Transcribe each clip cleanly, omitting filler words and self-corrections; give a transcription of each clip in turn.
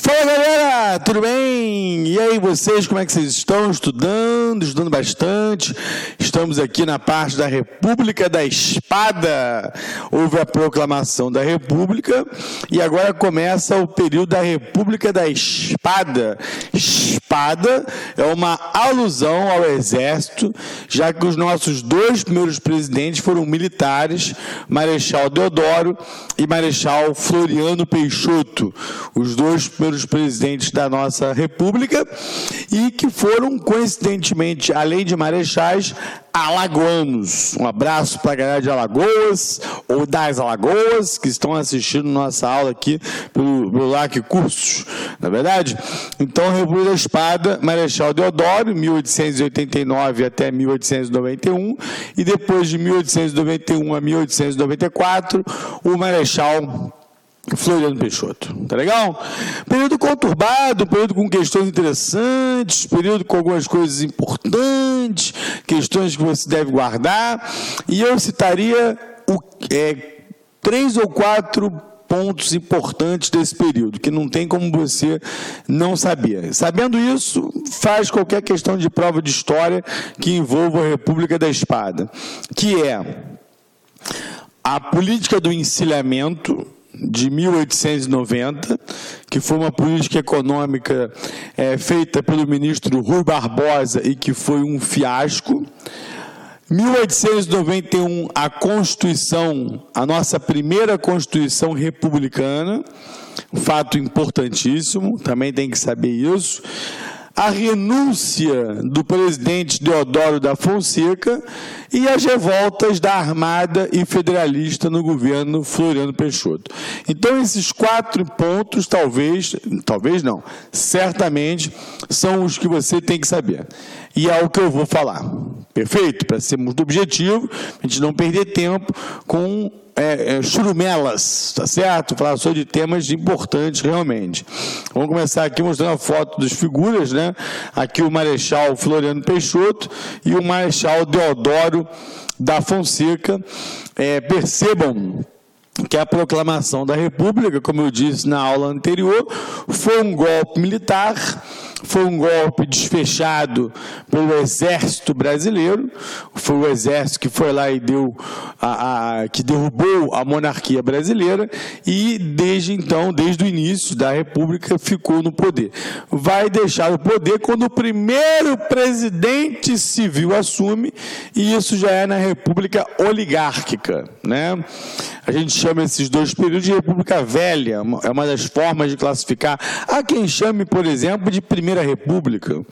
Fala galera, tudo bem? E aí vocês, como é que vocês estão? Estudando bastante. Estamos aqui na parte da República da Espada. Houve a proclamação da República e agora começa o período da República da Espada. Espada é uma alusão ao Exército, já que os nossos dois primeiros presidentes foram militares, Marechal Deodoro e Marechal Floriano Peixoto, os dois primeiros presidentes da nossa República, e que foram, coincidentemente, além de marechais, alagoanos. Um abraço para a galera de Alagoas, ou das Alagoas, que estão assistindo nossa aula aqui pelo LAC Cursos, não é verdade? Então, República da Espada, Marechal Deodoro, 1889 até 1891, e depois de 1891 a 1894, o Marechal Floriano Peixoto, tá legal? Período conturbado, período com questões interessantes, período com algumas coisas importantes, questões que você deve guardar, e eu citaria 3 ou 4 pontos importantes desse período, que não tem como você não saber. Sabendo isso, faz qualquer questão de prova de história que envolva a República da Espada, que é a política do encilhamento de 1890, que foi uma política econômica feita pelo ministro Rui Barbosa e que foi um fiasco. 1891, a Constituição, a nossa primeira Constituição republicana, um fato importantíssimo, também tem que saber isso. A renúncia do presidente Deodoro da Fonseca e as revoltas da Armada e Federalista no governo Floriano Peixoto. Então, esses 4 pontos, talvez não, certamente, são os que você tem que saber. E é o que eu vou falar. Perfeito? Para sermos do objetivo, a gente não perder tempo com churumelas, tá certo? Falar só de temas importantes realmente. Vamos começar aqui mostrando a foto das figuras, né? Aqui o Marechal Floriano Peixoto e o Marechal Deodoro da Fonseca. Percebam que a proclamação da República, como eu disse na aula anterior, foi um golpe militar, foi um golpe desfechado pelo Exército Brasileiro, foi o Exército que foi lá e que derrubou a monarquia brasileira e desde então, desde o início da República, ficou no poder. Vai deixar o poder quando o primeiro presidente civil assume, e isso já é na República Oligárquica, né? A gente chama esses dois períodos de República Velha, é uma das formas de classificar. Há quem chame, por exemplo, de Primeira República,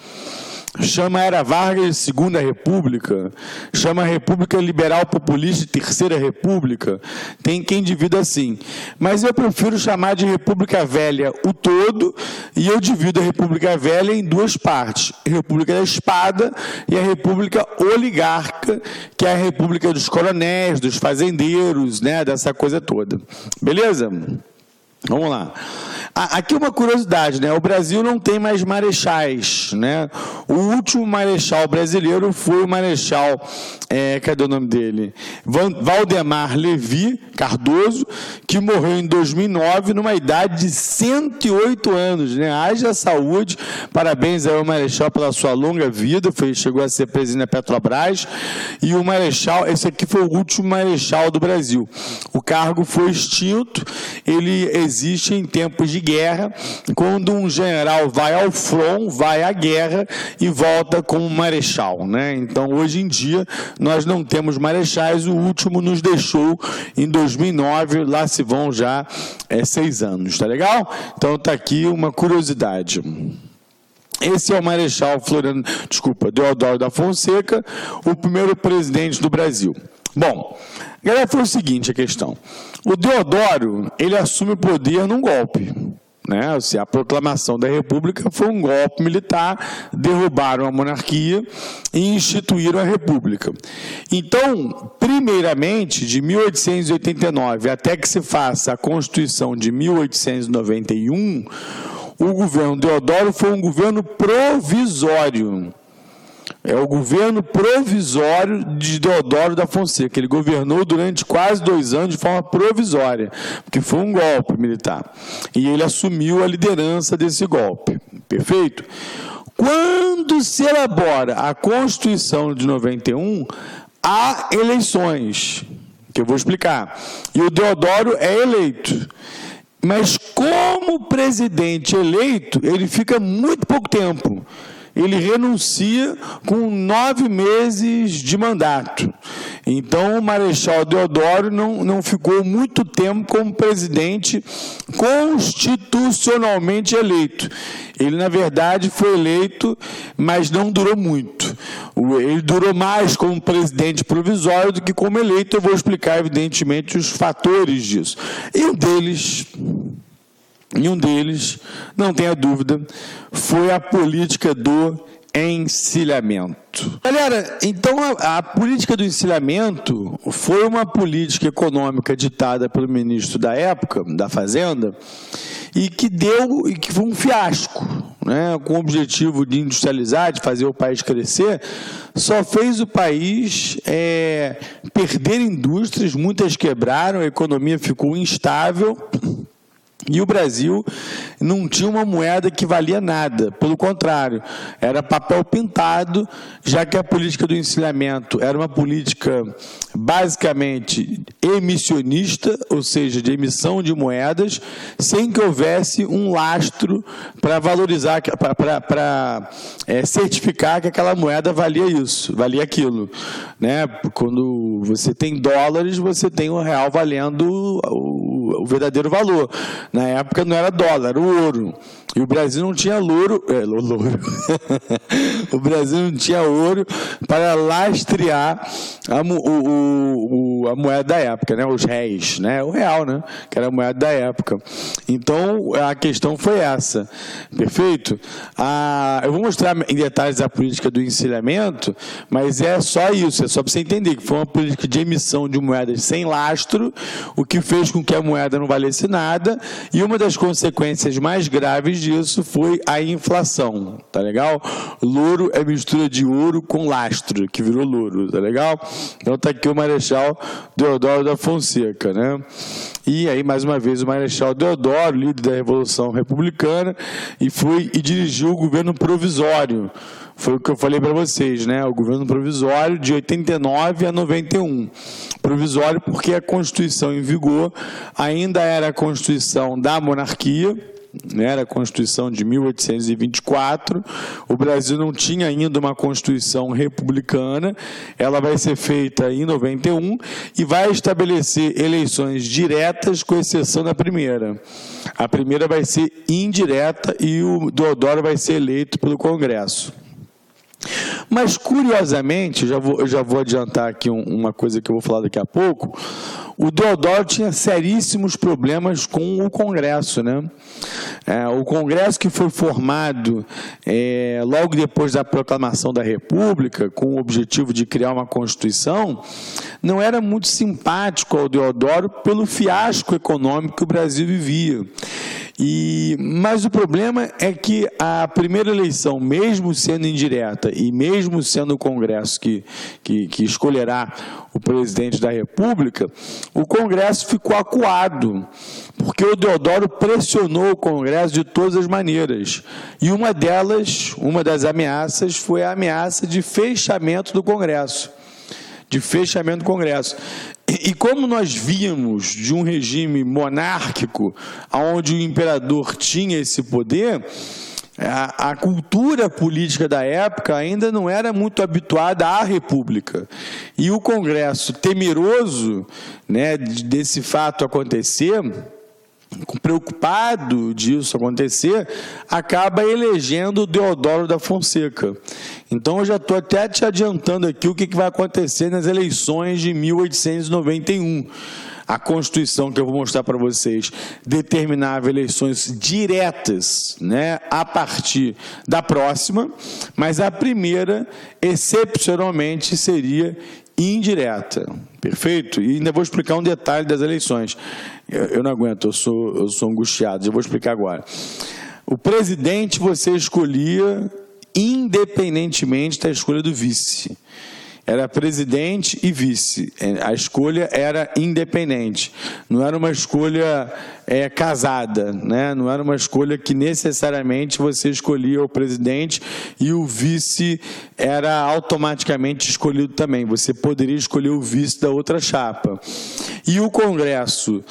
chama a Era Vargas de Segunda República, chama a República Liberal Populista de Terceira República, tem quem divida assim. Mas eu prefiro chamar de República Velha o todo, e eu divido a República Velha em 2 partes, a República da Espada e a República Oligárquica, que é a República dos coronéis, dos fazendeiros, né, dessa coisa toda. Beleza? Vamos lá. Aqui uma curiosidade, né? O Brasil não tem mais marechais, né? O último marechal brasileiro foi o marechal, cadê o nome dele? Valdemar Levi Cardoso, que morreu em 2009 numa idade de 108 anos, né? Haja saúde, parabéns ao marechal pela sua longa vida, chegou a ser presidente da Petrobras, e o marechal, esse aqui foi o último marechal do Brasil. O cargo foi extinto, ele existe em tempos de guerra, quando um general vai ao front, vai à guerra e volta como marechal, né? Então, hoje em dia, nós não temos marechais, o último nos deixou em 2009, lá se vão já 6 anos, tá legal? Então, está aqui uma curiosidade. Esse é o Marechal Deodoro da Fonseca, o primeiro presidente do Brasil. Bom, galera, foi o seguinte a questão. O Deodoro, ele assume o poder num golpe, né? A proclamação da República foi um golpe militar, derrubaram a monarquia e instituíram a República. Então, primeiramente, de 1889 até que se faça a Constituição de 1891, o governo Deodoro foi um governo provisório. É o governo provisório de Deodoro da Fonseca. Ele governou durante quase 2 anos de forma provisória, porque foi um golpe militar. E ele assumiu a liderança desse golpe. Perfeito? Quando se elabora a Constituição de 91, há eleições, que eu vou explicar. E o Deodoro é eleito. Mas como presidente eleito, ele fica muito pouco tempo. Ele renuncia com 9 meses de mandato. Então, o Marechal Deodoro não ficou muito tempo como presidente constitucionalmente eleito. Ele, na verdade, foi eleito, mas não durou muito. Ele durou mais como presidente provisório do que como eleito. Eu vou explicar, evidentemente, os fatores disso. E um deles, não tenha dúvida, foi a política do encilhamento. Galera, então a política do encilhamento foi uma política econômica ditada pelo ministro da época, da Fazenda, e que foi um fiasco, né, com o objetivo de industrializar, de fazer o país crescer, só fez o país perder indústrias, muitas quebraram, a economia ficou instável. E o Brasil não tinha uma moeda que valia nada, pelo contrário, era papel pintado, já que a política do encilhamento era uma política basicamente emissionista, ou seja, de emissão de moedas, sem que houvesse um lastro para valorizar, para certificar que aquela moeda valia isso, valia aquilo, né? Quando você tem dólares, você tem o real valendo o verdadeiro valor. Na época não era dólar, era o ouro. E o Brasil não tinha louro. O Brasil não tinha ouro para lastrear a moeda da época, né? Os réis, né? O real, né? Que era a moeda da época. Então, a questão foi essa. Perfeito? Eu vou mostrar em detalhes a política do encilhamento, mas é só isso, é só para você entender que foi uma política de emissão de moedas sem lastro, o que fez com que a moeda não valesse nada, e uma das consequências mais graves disso foi a inflação, tá legal? Louro é mistura de ouro com lastro, que virou louro, tá legal? Então tá aqui o Marechal Deodoro da Fonseca, né? E aí, mais uma vez, o Marechal Deodoro, líder da Revolução Republicana, e dirigiu o governo provisório. Foi o que eu falei para vocês, né? O governo provisório de 89 a 91. Provisório porque a Constituição em vigor ainda era a Constituição da monarquia, era a Constituição de 1824, o Brasil não tinha ainda uma Constituição republicana, ela vai ser feita em 91 e vai estabelecer eleições diretas, com exceção da primeira. A primeira vai ser indireta e o Deodoro vai ser eleito pelo Congresso. Mas, curiosamente, eu já vou adiantar aqui uma coisa que eu vou falar daqui a pouco, o Deodoro tinha seríssimos problemas com o Congresso, né? O Congresso, que foi formado logo depois da proclamação da República, com o objetivo de criar uma Constituição, não era muito simpático ao Deodoro pelo fiasco econômico que o Brasil vivia. Mas o problema é que a primeira eleição, mesmo sendo indireta e mesmo sendo o Congresso que escolherá o presidente da República, o Congresso ficou acuado, porque o Deodoro pressionou o Congresso de todas as maneiras. E uma das ameaças foi a ameaça de fechamento do Congresso. E como nós víamos de um regime monárquico, onde o imperador tinha esse poder, a cultura política da época ainda não era muito habituada à república. E o Congresso, temeroso, né, desse fato acontecer, preocupado disso acontecer, acaba elegendo o Deodoro da Fonseca. Então, eu já estou até te adiantando aqui o que vai acontecer nas eleições de 1891. A Constituição, que eu vou mostrar para vocês, determinava eleições diretas, né, a partir da próxima, mas a primeira, excepcionalmente, seria indireta. Perfeito? E ainda vou explicar um detalhe das eleições. Eu não aguento, eu sou angustiado, eu vou explicar agora. O presidente você escolhia independentemente da escolha do vice. Era presidente e vice. A escolha era independente. Não era uma escolha casada, né? Não era uma escolha que necessariamente você escolhia o presidente e o vice era automaticamente escolhido também. Você poderia escolher o vice da outra chapa. E o Congresso,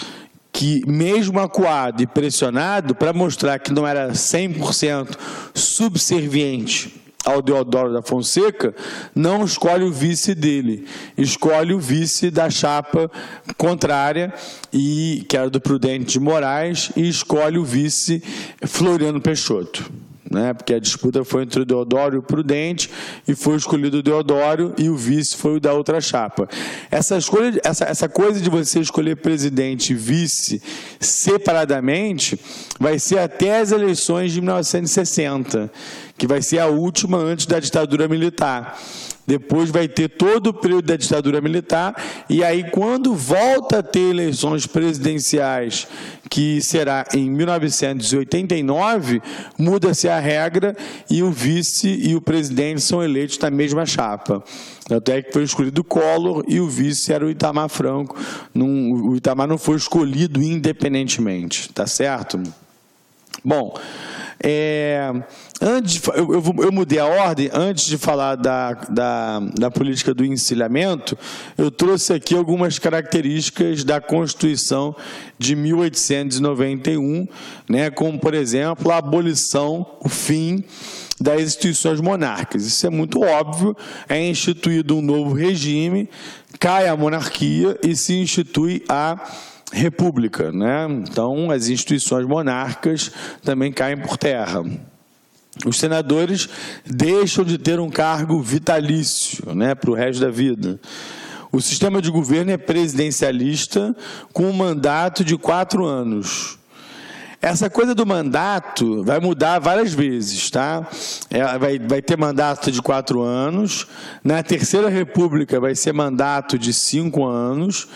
que mesmo acuado e pressionado, para mostrar que não era 100% subserviente ao Deodoro da Fonseca, não escolhe o vice dele, escolhe o vice da chapa contrária, que era do Prudente de Moraes, e escolhe o vice Floriano Peixoto, né? Porque a disputa foi entre o Deodoro e o Prudente, e foi escolhido o Deodoro, e o vice foi o da outra chapa. Essa coisa de você escolher presidente e vice separadamente vai ser até as eleições de 1960, que vai ser a última antes da ditadura militar. Depois vai ter todo o período da ditadura militar, e aí quando volta a ter eleições presidenciais, que será em 1989, muda-se a regra e o vice e o presidente são eleitos na mesma chapa. Até que foi escolhido o Collor e o vice era o Itamar Franco. O Itamar não foi escolhido independentemente, tá certo? Bom, eu mudei a ordem. Antes de falar da política do encilhamento, eu trouxe aqui algumas características da Constituição de 1891, né, como, por exemplo, a abolição, o fim das instituições monárquicas. Isso é muito óbvio, é instituído um novo regime, cai a monarquia e se institui a república, né? Então, as instituições monárquicas também caem por terra. Os senadores deixam de ter um cargo vitalício, né, para o resto da vida. O sistema de governo é presidencialista com um mandato de 4 anos. Essa coisa do mandato vai mudar várias vezes, tá? Vai ter mandato de 4 anos, na Terceira República vai ser mandato de 5 anos,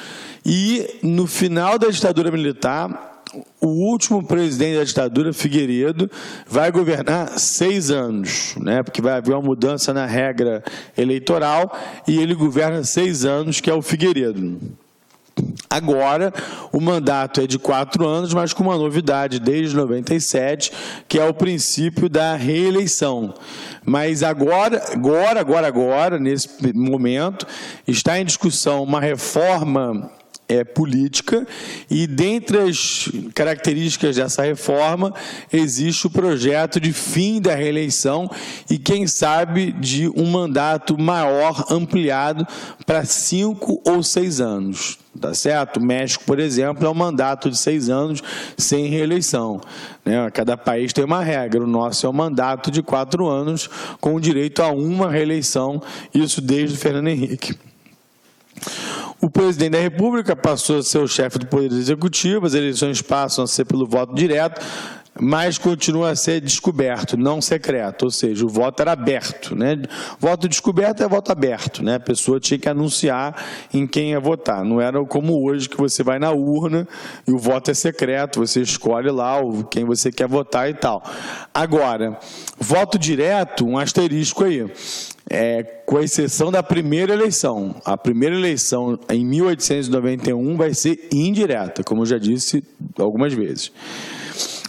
e no final da ditadura militar, o último presidente da ditadura, Figueiredo, vai governar 6 anos, né? Porque vai haver uma mudança na regra eleitoral, e ele governa 6 anos, que é o Figueiredo. Agora, o mandato é de 4 anos, mas com uma novidade desde 97, que é o princípio da reeleição. Mas agora, nesse momento, está em discussão uma reforma política, e dentre as características dessa reforma existe o projeto de fim da reeleição e, quem sabe, de um mandato maior, ampliado para 5 ou 6 anos. Tá certo? O México, por exemplo, é um mandato de 6 anos sem reeleição, né? Cada país tem uma regra. O nosso é um mandato de 4 anos com direito a uma reeleição, isso desde o Fernando Henrique. O presidente da República passou a ser o chefe do Poder Executivo, as eleições passam a ser pelo voto direto, mas continua a ser descoberto, não secreto, ou seja, o voto era aberto, né? Voto descoberto é voto aberto, né? A pessoa tinha que anunciar em quem ia votar, não era como hoje que você vai na urna e o voto é secreto, você escolhe lá quem você quer votar e tal. Agora, voto direto, um asterisco aí, com exceção da primeira eleição. A primeira eleição, em 1891, vai ser indireta, como eu já disse algumas vezes.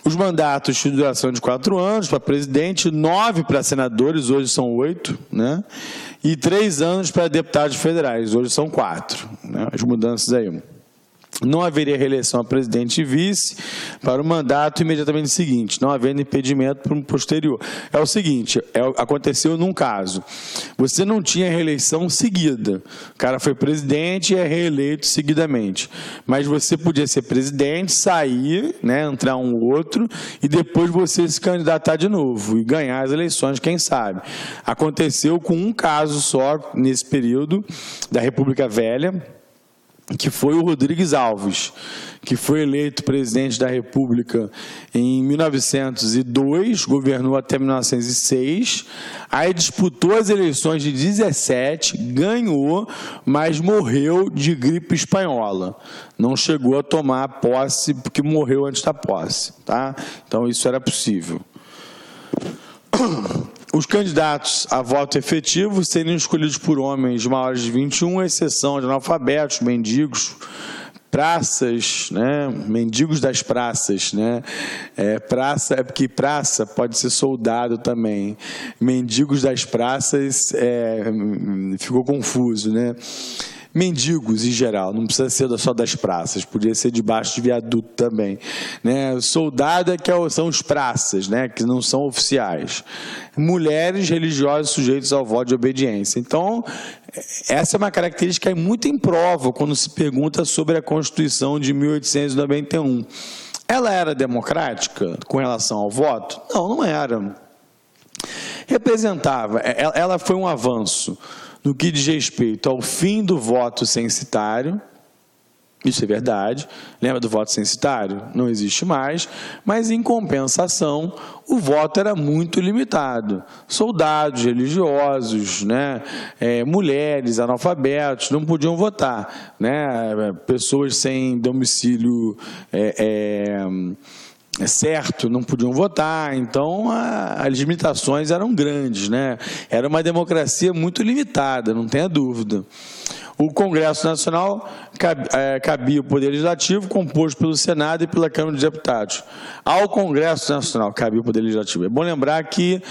Os mandatos de duração de 4 anos para presidente, 9 para senadores, hoje são 8, né? E 3 anos para deputados federais, hoje são 4, né? As mudanças aí. Não haveria reeleição a presidente e vice para o mandato imediatamente seguinte, não havendo impedimento para um posterior. É o seguinte, aconteceu num caso, você não tinha reeleição seguida, o cara foi presidente e é reeleito seguidamente, mas você podia ser presidente, sair, né, entrar um outro, e depois você se candidatar de novo e ganhar as eleições, quem sabe. Aconteceu com um caso só nesse período da República Velha, que foi o Rodrigues Alves, que foi eleito presidente da República em 1902, governou até 1906, aí disputou as eleições de 17, ganhou, mas morreu de gripe espanhola. Não chegou a tomar posse, porque morreu antes da posse, tá? Então isso era possível. Os candidatos a voto efetivo seriam escolhidos por homens maiores de 21, à exceção de analfabetos, mendigos, praças, né? Mendigos das praças, né? Praça é porque praça pode ser soldado também. Mendigos das praças ficou confuso, né? Mendigos em geral, não precisa ser só das praças, podia ser debaixo de viaduto também, né? Soldado são os praças, né? Que não são oficiais. Mulheres religiosas sujeitos ao voto de obediência. Então, essa é uma característica muito em prova quando se pergunta sobre a Constituição de 1891. Ela era democrática com relação ao voto? Não, não era. Representava, ela foi um avanço no que diz respeito ao fim do voto censitário. Isso é verdade. Lembra do voto censitário? Não existe mais, mas em compensação o voto era muito limitado. Soldados, religiosos, né? Mulheres, analfabetos não podiam votar, né? Pessoas sem domicílio certo não podiam votar. Então as limitações eram grandes, né? Era uma democracia muito limitada, não tenha dúvida. O Congresso Nacional cabia o Poder Legislativo, composto pelo Senado e pela Câmara dos Deputados. Ao Congresso Nacional cabia o Poder Legislativo. É bom lembrar que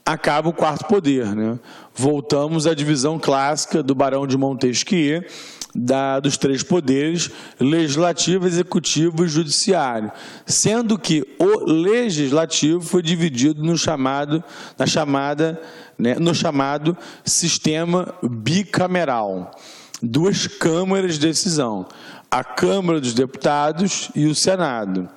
acaba o quarto poder, né? Voltamos à divisão clássica do Barão de Montesquieu, dos três poderes, legislativo, executivo e judiciário, sendo que o legislativo foi dividido no chamado sistema bicameral. Duas câmaras de decisão, a Câmara dos Deputados e o Senado.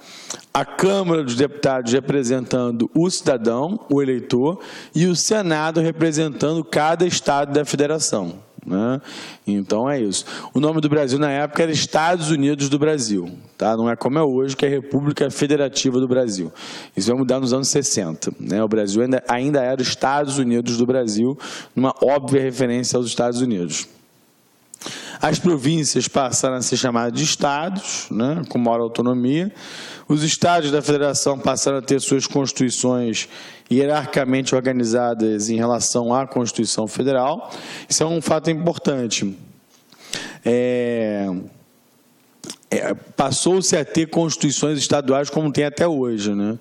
A Câmara dos Deputados representando o cidadão, o eleitor, e o Senado representando cada estado da federação, né? Então é isso. O nome do Brasil na época era Estados Unidos do Brasil, tá? Não é como é hoje, que é República Federativa do Brasil. Isso vai mudar nos anos 60, né? O Brasil ainda era Estados Unidos do Brasil, numa óbvia referência aos Estados Unidos. As províncias passaram a ser chamadas de estados, né, com maior autonomia. Os estados da federação passaram a ter suas constituições hierarquicamente organizadas em relação à Constituição Federal. Isso é um fato importante. Passou-se a ter constituições estaduais como tem até hoje, né?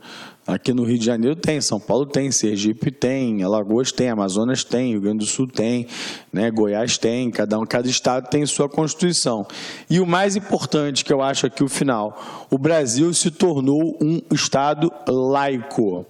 Aqui no Rio de Janeiro tem, São Paulo tem, Sergipe tem, Alagoas tem, Amazonas tem, Rio Grande do Sul tem, né? Goiás tem, cada estado tem sua Constituição. E o mais importante, que eu acho aqui o final, o Brasil se tornou um estado laico.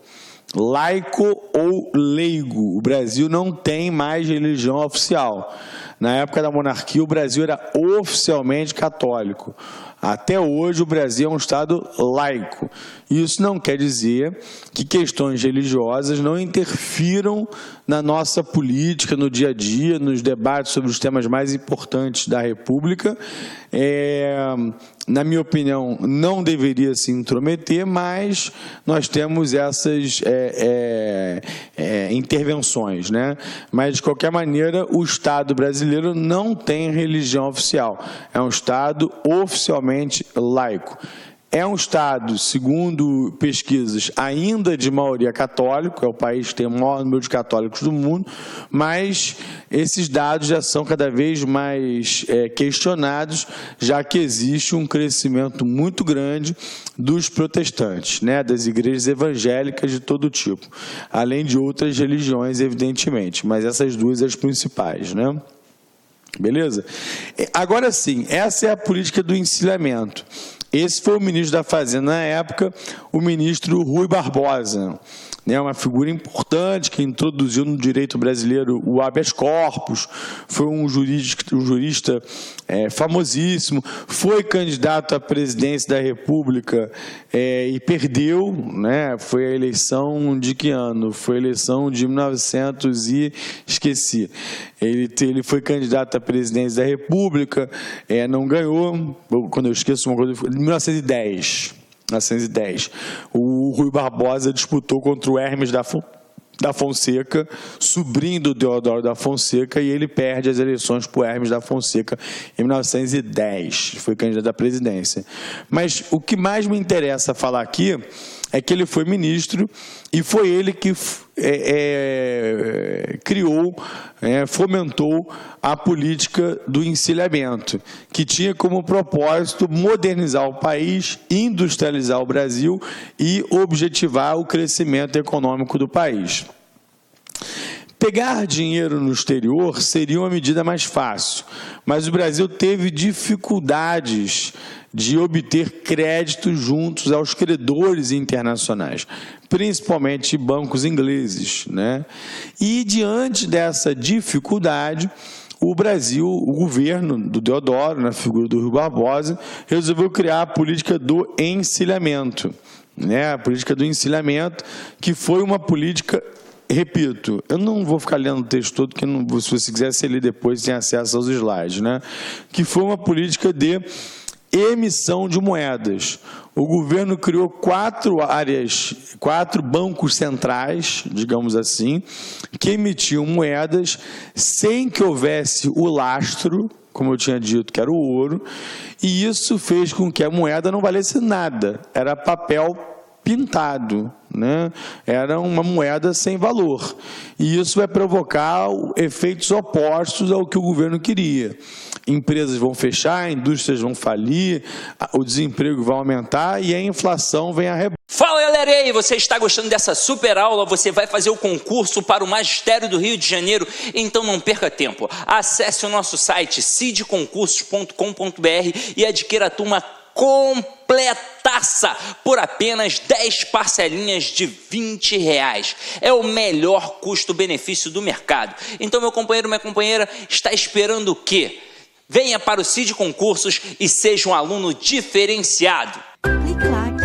Laico ou leigo. O Brasil não tem mais religião oficial. Na época da monarquia, o Brasil era oficialmente católico. Até hoje, o Brasil é um estado laico. Isso não quer dizer que questões religiosas não interfiram na nossa política, no dia a dia, nos debates sobre os temas mais importantes da República. Na minha opinião, não deveria se intrometer, mas nós temos essas intervenções, né? Mas, de qualquer maneira, o Estado brasileiro não tem religião oficial. É um Estado oficialmente laico. É um Estado, segundo pesquisas, ainda de maioria católica, é o país que tem o maior número de católicos do mundo, mas esses dados já são cada vez mais questionados, já que existe um crescimento muito grande dos protestantes, né, das igrejas evangélicas de todo tipo, além de outras religiões, evidentemente, mas essas duas as principais, né? Beleza? Agora sim, essa é a política do encilhamento. Esse foi o ministro da Fazenda na época, o ministro Rui Barbosa, né, uma figura importante que introduziu no direito brasileiro o habeas corpus, foi um jurista famosíssimo, foi candidato à presidência da República e perdeu, né, foi a eleição de que ano? Foi a eleição de 1900 e esqueci. Ele foi candidato à presidência da República, não ganhou, quando eu esqueço uma coisa, em 1910. O Rui Barbosa disputou contra o Hermes da Fonseca, sobrinho do Deodoro da Fonseca, e ele perde as eleições para o Hermes da Fonseca em 1910, foi candidato à presidência. Mas o que mais me interessa falar aqui é que ele foi ministro e foi ele que criou, fomentou a política do encilhamento, que tinha como propósito modernizar o país, industrializar o Brasil e objetivar o crescimento econômico do país. Pegar dinheiro no exterior seria uma medida mais fácil, mas o Brasil teve dificuldades de obter créditos juntos aos credores internacionais, principalmente bancos ingleses, né? E diante dessa dificuldade, o Brasil, o governo do Deodoro, na figura do Rui Barbosa, resolveu criar a política do encilhamento, né? A política do encilhamento, que foi uma política, repito, eu não vou ficar lendo o texto todo, porque não, se você quiser, você lê depois, tem acesso aos slides, né? Que foi uma política de emissão de moedas. O governo criou 4 bancos centrais, digamos assim, que emitiam moedas sem que houvesse o lastro, como eu tinha dito, que era o ouro, e isso fez com que a moeda não valesse nada, era papel pintado, né? Era uma moeda sem valor. E isso vai provocar efeitos opostos ao que o governo queria. Empresas vão fechar, indústrias vão falir, o desemprego vai aumentar e a inflação vem a rebote. Fala, galera, e aí, você está gostando dessa super aula? Você vai fazer o concurso para o Magistério do Rio de Janeiro? Então não perca tempo. Acesse o nosso site cidconcursos.com.br e adquira a turma completaça por apenas 10 parcelinhas de R$20. É o melhor custo-benefício do mercado. Então, meu companheiro, minha companheira, está esperando o quê? Venha para o Cid Concursos e seja um aluno diferenciado. Clique lá.